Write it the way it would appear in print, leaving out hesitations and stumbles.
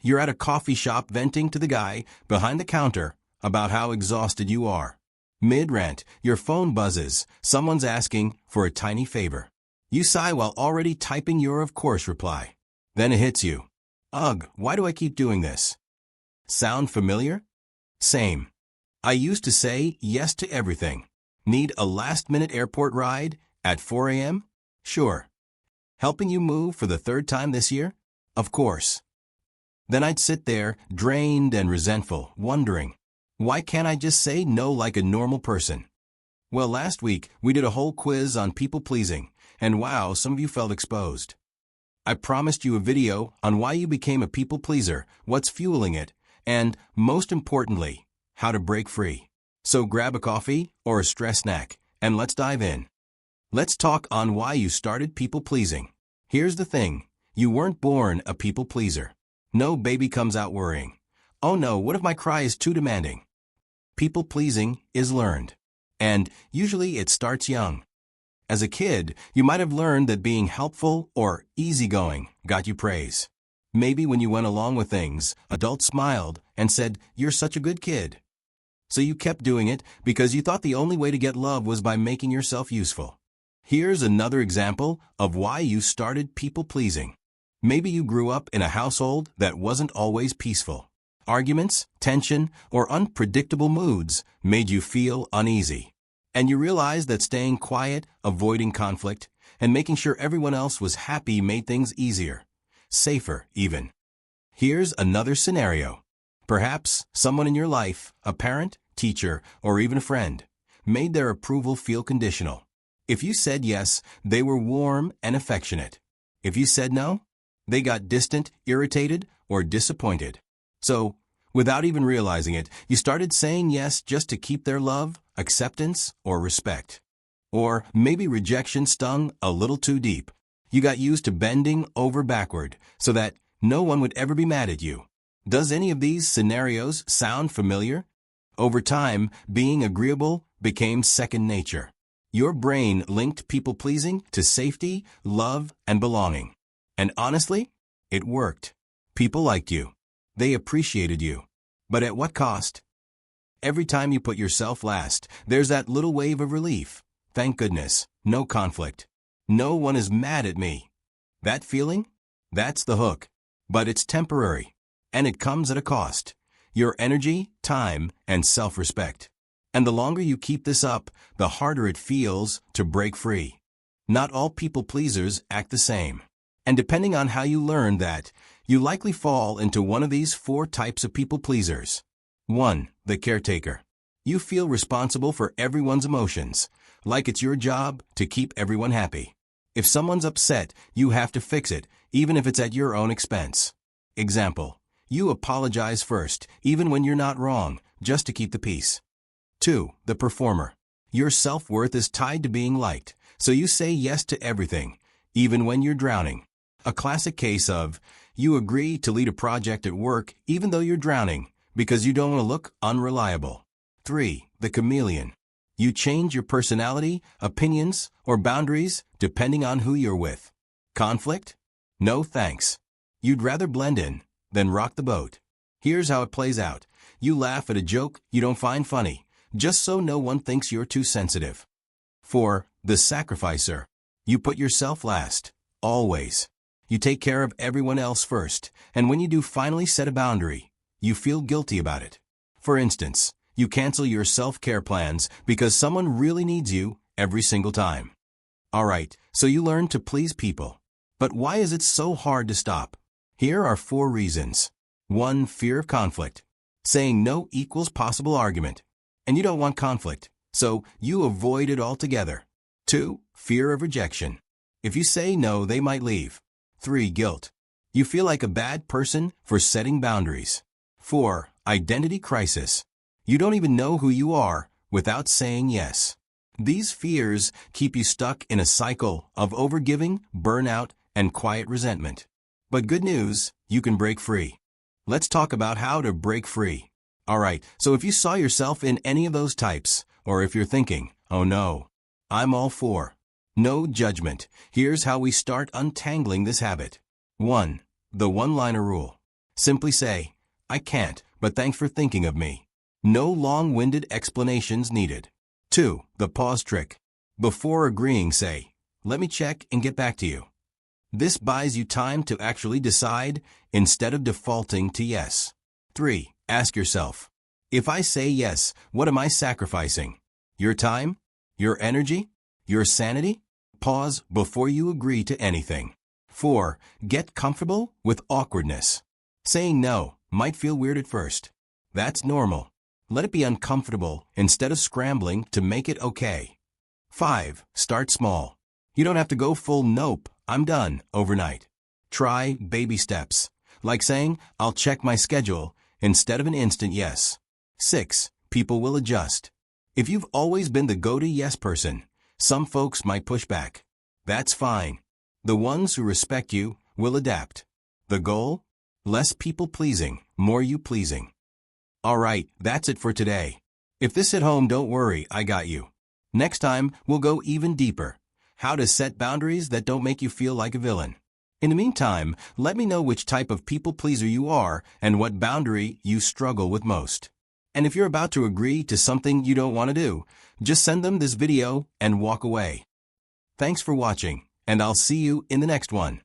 You're at a coffee shop venting to the guy behind the counter about how exhausted you are. Mid-rant, your phone buzzes. Someone's asking for a tiny favor. You sigh while already typing your of course reply. Then it hits you. Ugh, why do I keep doing this? Sound familiar? Same. I used to say yes to everything. Need a last-minute airport ride at 4 a.m.? Sure. Helping you move for the third time this year? Of course. Then I'd sit there, drained and resentful, wondering, why can't I just say no like a normal person? Well, last week, we did a whole quiz on people-pleasing, and wow, some of you felt exposed. I promised you a video on why you became a people-pleaser, what's fueling it, and, most importantly, how to break free. So grab a coffee or a stress snack, and let's dive in. Let's talk on why you started people-pleasing. Here's the thing, you weren't born a people-pleaser. No baby comes out worrying. Oh no, what if my cry is too demanding? People-pleasing is learned. And usually it starts young. As a kid, you might have learned that being helpful or easygoing got you praise. Maybe when you went along with things, adults smiled and said, "You're such a good kid." So you kept doing it because you thought the only way to get love was by making yourself useful. Here's another example of why you started people-pleasing. Maybe you grew up in a household that wasn't always peaceful. Arguments, tension, or unpredictable moods made you feel uneasy. And you realized that staying quiet, avoiding conflict, and making sure everyone else was happy made things easier. Safer, even. Here's another scenario. Perhaps someone in your life, a parent, teacher, or even a friend, made their approval feel conditional. If you said yes, they were warm and affectionate. If you said no, they got distant, irritated, or disappointed. So, without even realizing it, you started saying yes just to keep their love, acceptance, or respect. Or maybe rejection stung a little too deep. You got used to bending over backward so that no one would ever be mad at you. Does any of these scenarios sound familiar? Over time, being agreeable became second nature. Your brain linked people-pleasing to safety, love, and belonging. And honestly, it worked. People liked you. They appreciated you. But at what cost? Every time you put yourself last, there's that little wave of relief. Thank goodness, no conflict. No one is mad at me. That feeling? That's the hook. But it's temporary. And it comes at a cost. Your energy, time, and self-respect. And the longer you keep this up, the harder it feels to break free. Not all people-pleasers act the same. And depending on how you learn that, you likely fall into one of these 4 types of people-pleasers. 1. The caretaker. You feel responsible for everyone's emotions, like it's your job to keep everyone happy. If someone's upset, you have to fix it, even if it's at your own expense. Example. You apologize first, even when you're not wrong, just to keep the peace. 2. The performer. Your self-worth is tied to being liked, so you say yes to everything, even when you're drowning. A classic case of, you agree to lead a project at work even though you're drowning, because you don't want to look unreliable. 3. The chameleon. You change your personality, opinions, or boundaries depending on who you're with. Conflict? No thanks. You'd rather blend in than rock the boat. Here's how it plays out. You laugh at a joke you don't find funny, just so no one thinks you're too sensitive. 4. The sacrificer. You put yourself last, always. You take care of everyone else first, and when you do finally set a boundary, you feel guilty about it. For instance, you cancel your self-care plans because someone really needs you every single time. Alright, so you learn to please people. But why is it so hard to stop? Here are 4 reasons. 1. Fear of conflict. Saying no equals possible argument. And you don't want conflict, so you avoid it altogether. 2. Fear of rejection. If you say no, they might leave. 3. Guilt. You feel like a bad person for setting boundaries. 4. Identity crisis. You don't even know who you are without saying yes. These fears keep you stuck in a cycle of overgiving, burnout, and quiet resentment. But good news, you can break free. Let's talk about how to break free. Alright, so if you saw yourself in any of those types, or if you're thinking, oh no, I'm all 4. No judgment. Here's how we start untangling this habit. 1. The one-liner rule. Simply say, I can't, but thanks for thinking of me. No long-winded explanations needed. 2. The pause trick. Before agreeing, say, let me check and get back to you. This buys you time to actually decide instead of defaulting to yes. 3. Ask yourself, if I say yes, what am I sacrificing? Your time? Your energy? Your sanity? Pause before you agree to anything. 4. Get comfortable with awkwardness. Saying no might feel weird at first. That's normal. Let it be uncomfortable instead of scrambling to make it okay. 5. Start small. You don't have to go full nope, I'm done overnight. Try baby steps, like saying, I'll check my schedule, instead of an instant yes. 6. People will adjust. If you've always been the go-to yes person, some folks might push back. That's fine. The ones who respect you will adapt. The goal? Less people-pleasing, more you-pleasing. Alright, that's it for today. If this hit home, don't worry, I got you. Next time, we'll go even deeper. How to set boundaries that don't make you feel like a villain. In the meantime, let me know which type of people-pleaser you are and what boundary you struggle with most. And if you're about to agree to something you don't want to do, just send them this video and walk away. Thanks for watching, and I'll see you in the next one.